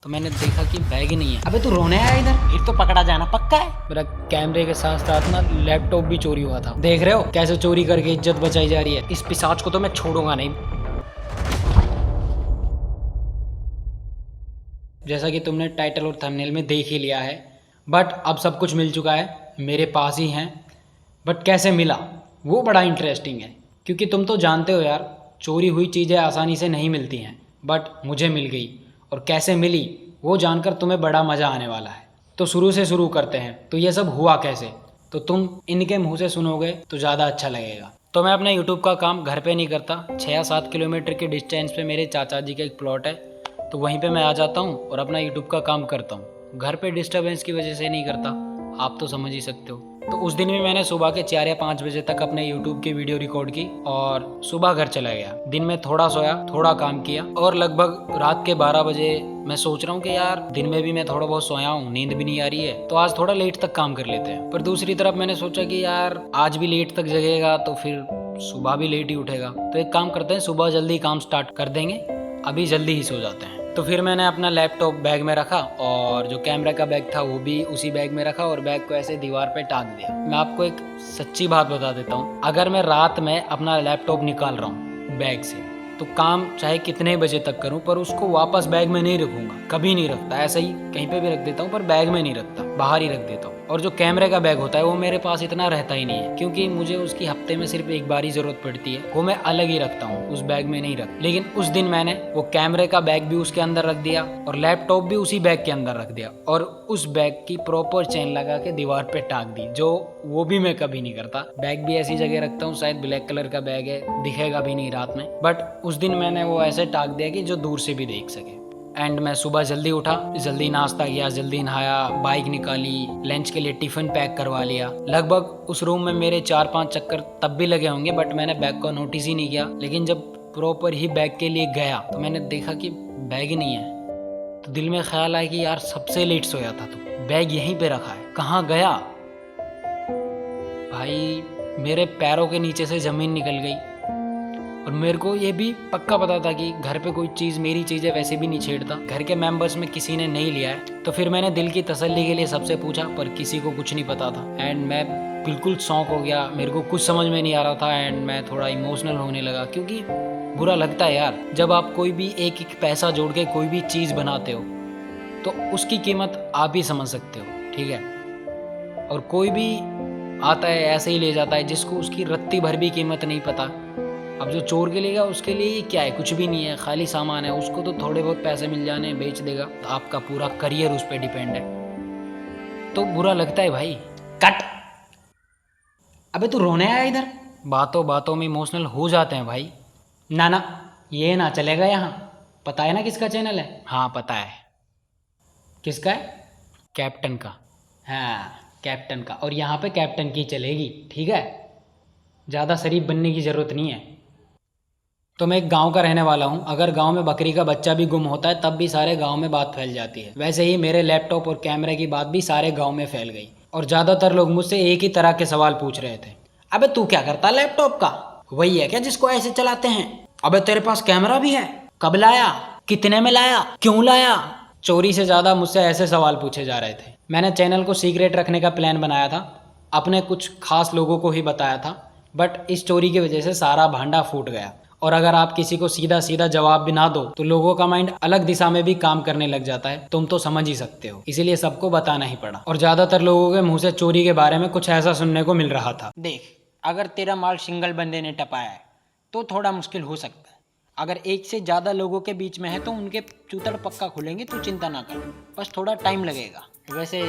तो मैंने देखा कि बैग ही नहीं है। अबे तू रोने आया इधर? फिर तो पकड़ा जाना पक्का है। मेरा कैमरे के साथ साथ ना लैपटॉप भी चोरी हुआ था। देख रहे हो कैसे चोरी करके इज्जत बचाई जा रही है। इस पिशाच को तो मैं छोड़ूंगा नहीं। जैसा कि तुमने टाइटल और थंबनेल में देख ही लिया है, बट अब सब कुछ मिल चुका है, मेरे पास ही हैं। बट कैसे मिला वो बड़ा इंटरेस्टिंग है, क्योंकि तुम तो जानते हो यार, चोरी हुई चीज़ें आसानी से नहीं मिलती हैं, बट मुझे मिल गई। और कैसे मिली वो जानकर तुम्हें बड़ा मज़ा आने वाला है। तो शुरू से शुरू करते हैं। तो ये सब हुआ कैसे, तो तुम इनके मुंह से सुनोगे तो ज़्यादा अच्छा लगेगा। तो मैं अपना यूट्यूब का काम घर पे नहीं करता। 6 या 7 किलोमीटर के डिस्टेंस पे मेरे चाचा जी का एक प्लॉट है, तो वहीं पे मैं आ जाता हूँ और अपना यूट्यूब का काम करता हूँ। घर पे डिस्टर्बेंस की वजह से नहीं करता, आप तो समझ ही सकते हो। तो उस दिन भी मैंने सुबह के 4 या 5 बजे तक अपने यूट्यूब की वीडियो रिकॉर्ड की और सुबह घर चला गया। दिन में थोड़ा सोया, थोड़ा काम किया और लगभग रात के 12 बजे मैं सोच रहा हूँ कि यार दिन में भी मैं थोड़ा बहुत सोया हूँ, नींद भी नहीं आ रही है, तो आज थोड़ा लेट तक काम कर लेते हैं। पर दूसरी तरफ मैंने सोचा कि यार आज भी लेट तक जगेगा तो फिर सुबह भी लेट ही उठेगा, तो एक काम करते हैं, सुबह जल्दी काम स्टार्ट कर देंगे, अभी जल्दी ही सो जाते हैं। तो फिर मैंने अपना लैपटॉप बैग में रखा और जो कैमरा का बैग था वो भी उसी बैग में रखा और बैग को ऐसे दीवार पे टांग दिया। मैं आपको एक सच्ची बात बता देता हूँ, अगर मैं रात में अपना लैपटॉप निकाल रहा हूँ बैग से, तो काम चाहे कितने बजे तक करूं, पर उसको वापस बैग में नहीं रखूंगा, कभी नहीं रखता। ऐसा ही कहीं पे भी रख देता हूं, पर बैग में नहीं रखता, बाहर ही रख देता हूं। और जो कैमरे का बैग होता है वो मेरे पास इतना रहता ही नहीं है, क्योंकि मुझे उसकी हफ्ते में सिर्फ एक बार ही जरूरत पड़ती है, वो मैं अलग ही रखता हूँ, उस बैग में नहीं रख। लेकिन उस दिन मैंने वो कैमरे का बैग भी उसके अंदर रख दिया और लैपटॉप भी उसी बैग के अंदर रख दिया और उस बैग की प्रॉपर चेन लगा के दीवार पे टांग दी, जो वो भी मैं कभी नहीं करता। बैग भी ऐसी जगह रखता हूँ, शायद ब्लैक कलर का बैग है, दिखेगा भी नहीं रात में, बट उस दिन मैंने वो ऐसे टांग दिया कि जो दूर से भी देख सके। एंड मैं सुबह जल्दी उठा, जल्दी नाश्ता किया, जल्दी नहाया, बाइक निकाली, लंच के लिए टिफिन पैक करवा लिया। लगभग उस रूम में मेरे 4-5 चक्कर तब भी लगे होंगे, बट मैंने बैग को नोटिस ही नहीं किया। लेकिन जब प्रॉपर ही बैग के लिए गया तो मैंने देखा कि बैग ही नहीं है। तो दिल में ख्याल आया कि यार सबसे लेट सोया था, तो बैग यहीं पे रखा है, कहाँ गया भाई। मेरे पैरों के नीचे से ज़मीन निकल गई और मेरे को ये भी पक्का पता था कि घर पे कोई चीज़, मेरी चीज़ें वैसे भी नहीं छेड़ता, घर के मेंबर्स में किसी ने नहीं लिया है। तो फिर मैंने दिल की तसल्ली के लिए सबसे पूछा, पर किसी को कुछ नहीं पता था। एंड मैं बिल्कुल शॉक हो गया, मेरे को कुछ समझ में नहीं आ रहा था एंड मैं थोड़ा इमोशनल होने लगा, क्योंकि बुरा लगता है यार, जब आप कोई भी एक एक पैसा जोड़ के कोई भी चीज़ बनाते हो तो उसकी कीमत आप ही समझ सकते हो, ठीक है। और कोई भी आता है ऐसे ही ले जाता है, जिसको उसकी रत्ती भर भी कीमत नहीं पता। अब जो चोर के लेगा उसके लिए क्या है, कुछ भी नहीं है, खाली सामान है, उसको तो थोड़े बहुत पैसे मिल जाने, बेच देगा, तो आपका पूरा करियर उस पर डिपेंड है। तो बुरा लगता है भाई। कट। अबे तू रोने आया इधर? बातों बातों में इमोशनल हो जाते हैं भाई। ना ना, ये ना चलेगा यहाँ। पता है ना किसका चैनल है? हाँ पता है, किसका है? कैप्टन का। हाँ, कैप्टन का। और यहाँ पे कैप्टन की चलेगी, ठीक है। ज़्यादा शरीफ बनने की ज़रूरत नहीं है। तो मैं एक गांव का रहने वाला हूं, अगर गांव में बकरी का बच्चा भी गुम होता है तब भी सारे गांव में बात फैल जाती है। वैसे ही मेरे लैपटॉप और कैमरे की बात भी सारे गांव में फैल गई और ज़्यादातर लोग मुझसे एक ही तरह के सवाल पूछ रहे थे। अबे तू क्या करता लैपटॉप का? वही है क्या जिसको ऐसे चलाते हैं? अबे तेरे पास कैमरा भी है, कब लाया, कितने में लाया, क्यों लाया? चोरी से ज़्यादा मुझसे ऐसे सवाल पूछे जा रहे थे। मैंने चैनल को सीक्रेट रखने का प्लान बनाया था, अपने कुछ खास लोगों को ही बताया था, बट इस चोरी की वजह से सारा भांडा फूट गया। और अगर आप किसी को सीधा सीधा जवाब भी ना दो तो लोगों का माइंड अलग दिशा में भी काम करने लग जाता है, तुम तो समझ ही सकते हो, इसीलिए सबको बताना ही पड़ा। और ज़्यादातर लोगों के मुंह से चोरी के बारे में कुछ ऐसा सुनने को मिल रहा था। देख, अगर तेरा माल सिंगल बंदे ने टपाया है तो थोड़ा मुश्किल हो सकता है, अगर एक से ज़्यादा लोगों के बीच में है तो उनके चूतड़ पक्का खुलेंगे, तू चिंता ना कर, बस थोड़ा टाइम लगेगा। वैसे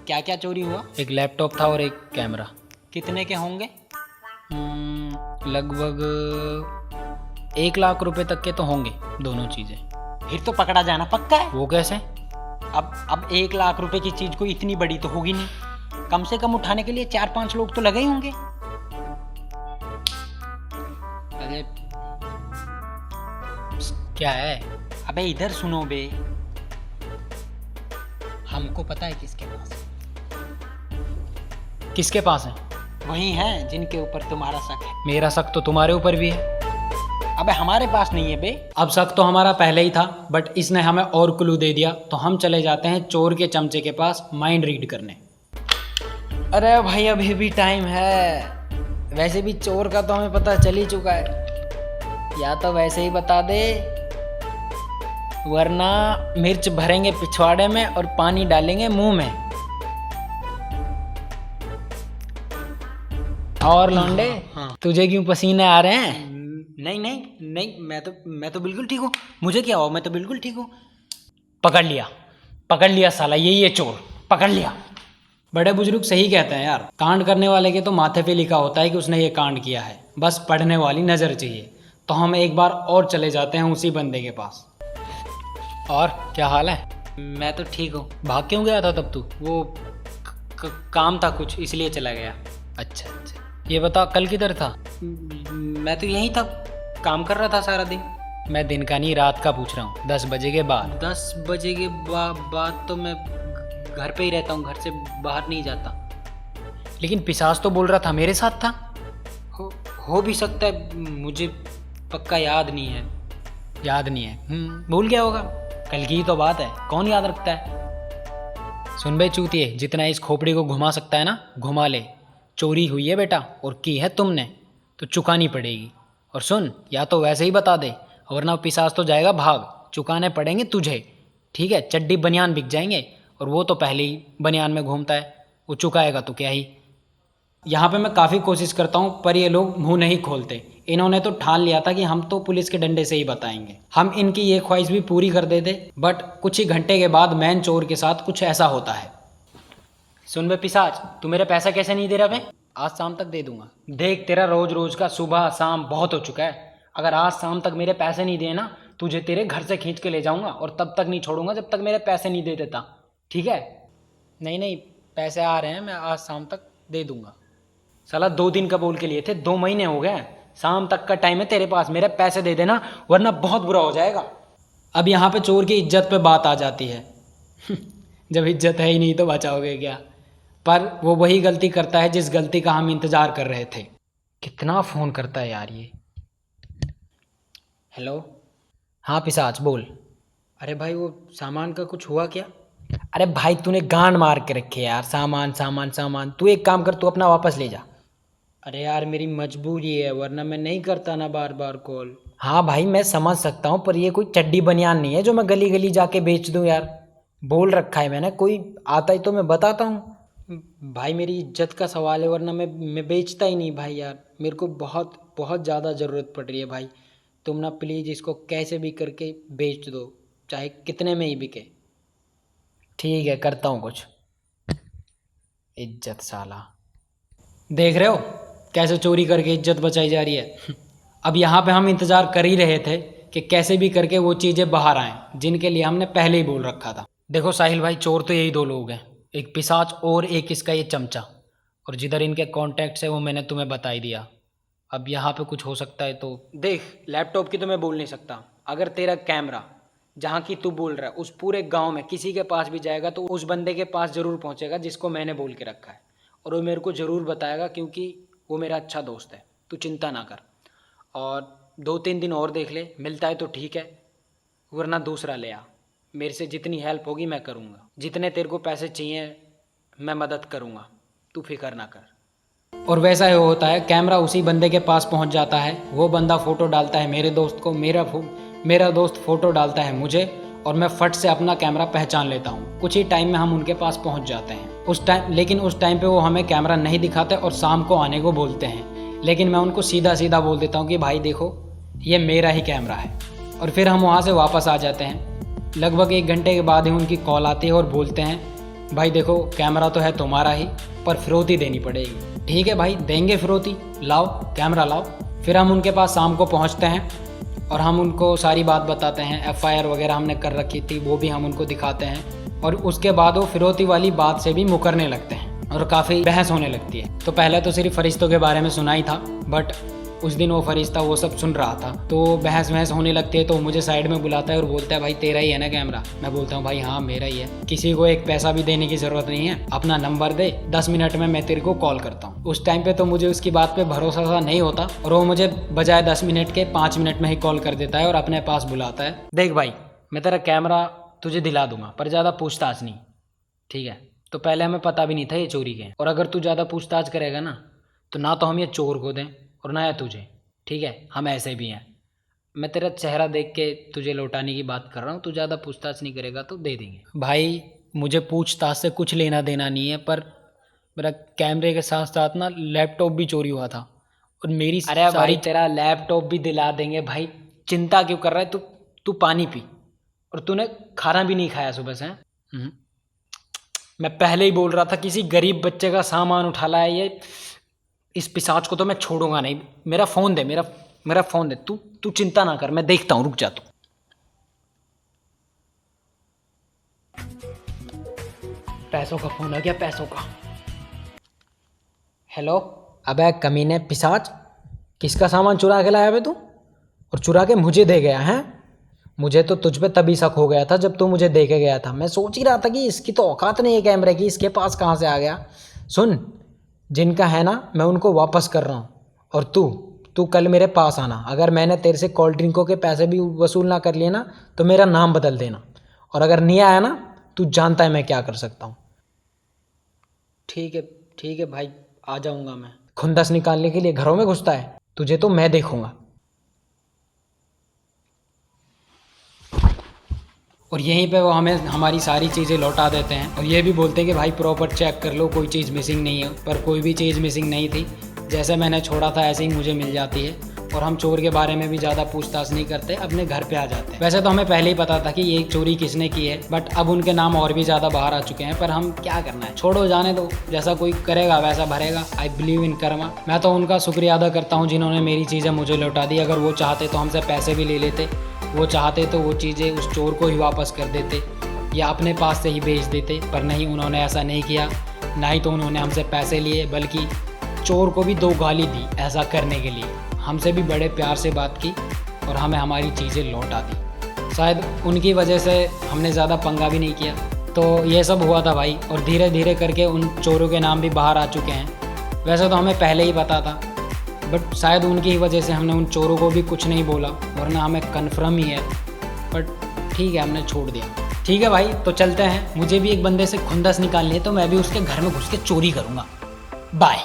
क्या क्या चोरी हुआ? एक लैपटॉप था और एक कैमरा। कितने के होंगे? लगभग 1 लाख रुपए तक के तो होंगे दोनों चीज़ें। फिर तो पकड़ा जाना पक्का है। वो कैसे? अब 1 लाख रुपए की चीज़ कोई इतनी बड़ी तो होगी नहीं, कम से कम उठाने के लिए 4-5 लोग तो लगे ही होंगे। अरे क्या है? अबे इधर सुनो बे, हमको पता है किसके पास है। किसके पास है? वही है जिनके ऊपर तुम्हारा शक है। मेरा शक तो तुम्हारे ऊपर भी है। अबे हमारे पास नहीं है बे। अब शक तो हमारा पहले ही था, बट इसने हमें और क्लू दे दिया, तो हम चले जाते हैं चोर के चमचे के पास माइंड रीड करने। अरे भाई अभी भी टाइम है। वैसे भी चोर का तो हमें पता चल ही चुका है, या तो वैसे ही बता दे, वरना मिर्च भरेंगे पिछवाड़े में और पानी डालेंगे मुंह में। और लौंडे, हाँ। तुझे क्यों पसीने आ रहे हैं? नहीं नहीं नहीं, मैं तो बिल्कुल ठीक हूँ। मुझे क्या हुआ, मैं तो बिल्कुल ठीक हूँ। पकड़ लिया साला, यही है चोर, पकड़ लिया। बड़े बुजुर्ग सही कहते हैं यार, कांड करने वाले के तो माथे पे लिखा होता है कि उसने ये कांड किया है, बस पढ़ने वाली नज़र चाहिए। तो हम एक बार और चले जाते हैं उसी बंदे के पास। और क्या हाल है? मैं तो ठीक हूँ। भाग क्यों गया था तब तू? वो काम था कुछ, इसलिए चला गया। अच्छा, ये बता कल किधर था? मैं तो यहीं था, काम कर रहा था सारा दिन। मैं दिन का नहीं, रात का पूछ रहा हूँ, 10 बजे के बाद। 10 बजे के बाद तो मैं घर पे ही रहता हूँ, घर से बाहर नहीं जाता। लेकिन पिशाच तो बोल रहा था मेरे साथ था। हो भी सकता है, मुझे पक्का याद नहीं है। याद नहीं है? भूल गया होगा, कल की ही तो बात है, कौन याद रखता है। सुन बे चूतिए, जितना इस खोपड़ी को घुमा सकता है ना घुमा ले। चोरी हुई है बेटा, और की है तुमने, तो चुकानी पड़ेगी। और सुन, या तो वैसे ही बता दे, वरना पिशाच तो जाएगा भाग, चुकाने पड़ेंगे तुझे, ठीक है। चड्डी बनियान बिक जाएंगे, और वो तो पहले ही बनियान में घूमता है, वो चुकाएगा तो क्या ही। यहाँ पे मैं काफ़ी कोशिश करता हूँ, पर ये लोग मुंह नहीं खोलते। इन्होंने तो ठान लिया था कि हम तो पुलिस के डंडे से ही बताएंगे। हम इनकी ये ख्वाहिश भी पूरी कर देते, बट कुछ ही घंटे के बाद मैन चोर के साथ कुछ ऐसा होता है। सुन बे पिशाच, तू मेरे पैसा कैसे नहीं दे रहा बे? आज शाम तक दे दूंगा। देख, तेरा रोज रोज का सुबह शाम बहुत हो चुका है। अगर आज शाम तक मेरे पैसे नहीं दिए ना, तुझे तेरे घर से खींच के ले जाऊंगा, और तब तक नहीं छोड़ूंगा जब तक मेरे पैसे नहीं दे देता, ठीक है? नहीं, पैसे आ रहे हैं, मैं आज शाम तक दे दूंगा। साला 2 दिन का बोल के लिए थे, 2 महीने हो गए। शाम तक का टाइम है तेरे पास, मेरे पैसे दे देना, वरना बहुत बुरा हो जाएगा। अब यहाँ पे चोर की इज्जत पे बात आ जाती है। जब इज्जत है ही नहीं तो बचाओगे क्या? पर वो वही गलती करता है जिस गलती का हम इंतज़ार कर रहे थे। कितना फ़ोन करता है यार ये। हेलो। हाँ पिशाच बोल। अरे भाई, वो सामान का कुछ हुआ क्या? अरे भाई तूने गांड मार के रखे यार, सामान सामान सामान। तू एक काम कर, तू अपना वापस ले जा। अरे यार, मेरी मजबूरी है, वरना मैं नहीं करता ना बार बार कॉल। हाँ भाई मैं समझ सकता हूँ, पर ये कोई चड्डी बनियान नहीं है जो मैं गली गली जाके बेच दूँ यार। बोल रखा है मैंने, कोई आता ही तो मैं बताता हूँ। भाई मेरी इज्जत का सवाल है, वरना मैं बेचता ही नहीं भाई यार। मेरे को बहुत बहुत ज़्यादा ज़रूरत पड़ रही है भाई। तुम ना प्लीज़ इसको कैसे भी करके बेच दो, चाहे कितने में ही बिके। ठीक है, करता हूँ कुछ। इज्जत साला। देख रहे हो कैसे चोरी करके इज्जत बचाई जा रही है। अब यहाँ पे हम इंतज़ार कर ही रहे थे कि कैसे भी करके वो चीज़ें बाहर आएँ, जिनके लिए हमने पहले ही बोल रखा था। देखो साहिल भाई, चोर तो यही 2 लोग हैं, एक पिशाच और एक इसका ये चमचा। और जिधर इनके कॉन्टैक्ट्स है वो मैंने तुम्हें बता ही दिया। अब यहाँ पे कुछ हो सकता है तो देख, लैपटॉप की तो मैं बोल नहीं सकता। अगर तेरा कैमरा जहाँ की तू बोल रहा है उस पूरे गांव में किसी के पास भी जाएगा, तो उस बंदे के पास ज़रूर पहुँचेगा जिसको मैंने बोल के रखा है, और वो मेरे को ज़रूर बताएगा, क्योंकि वो मेरा अच्छा दोस्त है। तू चिंता ना कर, और 2-3 दिन और देख ले, मिलता है तो ठीक है, वरना दूसरा ले आ। मेरे से जितनी हेल्प होगी मैं करूँगा, जितने तेरे को पैसे चाहिए मैं मदद करूँगा, तू फिक्र ना कर। और वैसा ही होता है, कैमरा उसी बंदे के पास पहुंच जाता है। वो बंदा फ़ोटो डालता है मेरे दोस्त को, मेरा दोस्त फ़ोटो डालता है मुझे, और मैं फट से अपना कैमरा पहचान लेता हूँ। कुछ ही टाइम में हम उनके पास पहुँच जाते हैं। लेकिन उस टाइम पे वो हमें कैमरा नहीं दिखाते और शाम को आने को बोलते हैं। लेकिन मैं उनको सीधा सीधा बोल देता हूँ कि भाई देखो, ये मेरा ही कैमरा है। और फिर हम वहाँ से वापस आ जाते हैं। लगभग 1 घंटे के बाद ही उनकी कॉल आती है और बोलते हैं, भाई देखो कैमरा तो है तुम्हारा ही, पर फिरौती देनी पड़ेगी। ठीक है भाई, देंगे फिरौती, लाओ कैमरा लाओ। फिर हम उनके पास शाम को पहुँचते हैं और हम उनको सारी बात बताते हैं। FIR वगैरह हमने कर रखी थी, वो भी हम उनको दिखाते हैं। और उसके बाद वो फिरौती वाली बात से भी मुकरने लगते हैं और काफ़ी बहस होने लगती है। तो पहले तो सिर्फ फरिश्तों के बारे में सुना ही था, बट उस दिन वो फरिश्ता वो सब सुन रहा था, तो बहस वहस होने लगती है। तो मुझे साइड में बुलाता है और बोलता है भाई तेरा ही है ना कैमरा। मैं बोलता हूँ भाई हाँ मेरा ही है, किसी को एक पैसा भी देने की ज़रूरत नहीं है, अपना नंबर दे, 10 मिनट में मैं तेरे को कॉल करता हूँ। उस टाइम पे तो मुझे उसकी बात पे भरोसा सा नहीं होता और वो मुझे बजाय 10 मिनट के 5 मिनट में ही कॉल कर देता है और अपने पास बुलाता है। देख भाई मैं तेरा कैमरा तुझे दिला दूंगा पर ज़्यादा पूछताछ नहीं, ठीक है? तो पहले हमें पता भी नहीं था ये चोरी के हैं, और अगर तू ज़्यादा पूछताछ करेगा ना तो ना तो हम ये चोर को दें और ना या तुझे, ठीक है? हम ऐसे भी हैं। मैं तेरा चेहरा देख के तुझे लौटाने की बात कर रहा हूँ, तू ज़्यादा पूछताछ नहीं करेगा तो दे देंगे। भाई मुझे पूछताछ से कुछ लेना देना नहीं है, पर मेरा कैमरे के साथ साथ ना लैपटॉप भी चोरी हुआ था और मेरी अरे भाई तेरा लैपटॉप भी दिला देंगे भाई, चिंता क्यों कर रहा है तू? तू पानी पी, और तूने खाना भी नहीं खाया सुबह से। मैं पहले ही बोल रहा था किसी गरीब बच्चे का सामान उठा लाया ये, इस पिशाच को तो मैं छोड़ूंगा नहीं। मेरा फ़ोन दे, मेरा फ़ोन दे। तू चिंता ना कर, मैं देखता हूँ, रुक जा तू। पैसों का फ़ोन आ गया, पैसों का। हेलो। अबे कमीने पिशाच, किसका सामान चुरा के लाया बे तू, और चुरा के मुझे दे गया है? मुझे तो तुझ पे तभी शक हो गया था जब तू मुझे दे के गया था। मैं सोच ही रहा था कि इसकी तो औकात नहीं है कैमरे की, इसके पास कहाँ से आ गया। सुन, जिनका है ना मैं उनको वापस कर रहा हूँ, और तू कल मेरे पास आना। अगर मैंने तेरे से कोल्ड ड्रिंकों के पैसे भी वसूल ना कर लिए ना तो मेरा नाम बदल देना, और अगर नहीं आया ना तू जानता है मैं क्या कर सकता हूँ। ठीक है भाई, आ जाऊँगा मैं। खुंदस निकालने के लिए घरों में घुसता है, तुझे तो मैं देखूँगा। और यहीं पे वो हमें हमारी सारी चीज़ें लौटा देते हैं और ये भी बोलते हैं कि भाई प्रॉपर चेक कर लो, कोई चीज़ मिसिंग नहीं है। पर कोई भी चीज़ मिसिंग नहीं थी, जैसे मैंने छोड़ा था ऐसे ही मुझे मिल जाती है। और हम चोर के बारे में भी ज़्यादा पूछताछ नहीं करते, अपने घर पे आ जाते हैं। वैसे तो हमें पहले ही पता था कि ये चोरी किसने की है, बट अब उनके नाम और भी ज़्यादा बाहर आ चुके हैं। पर हम क्या करना है, छोड़ो, जाने दो, जैसा कोई करेगा वैसा भरेगा। I believe in Karma. मैं तो उनका शुक्रिया अदा करता हूँ जिन्होंने मेरी चीज़ें मुझे लौटा दी। अगर वो चाहते तो हमसे पैसे भी ले लेते, वो चाहते तो वो चीज़ें उस चोर को ही वापस कर देते या अपने पास से ही भेज देते, पर नहीं, उन्होंने ऐसा नहीं किया। ना ही तो उन्होंने हमसे पैसे लिए, बल्कि चोर को भी 2 गाली दी ऐसा करने के लिए। हमसे भी बड़े प्यार से बात की और हमें हमारी चीज़ें लौटा दी। शायद उनकी वजह से हमने ज़्यादा पंगा भी नहीं किया। तो ये सब हुआ था भाई, और धीरे धीरे करके उन चोरों के नाम भी बाहर आ चुके हैं। वैसे तो हमें पहले ही पता था, बट शायद उनकी ही वजह से हमने उन चोरों को भी कुछ नहीं बोला, वरना हमें कन्फर्म ही है। बट ठीक है, हमने छोड़ दिया। ठीक है भाई, तो चलते हैं। मुझे भी एक बंदे से खुंदस निकालनी है, तो मैं भी उसके घर में घुस के चोरी करूँगा। बाय।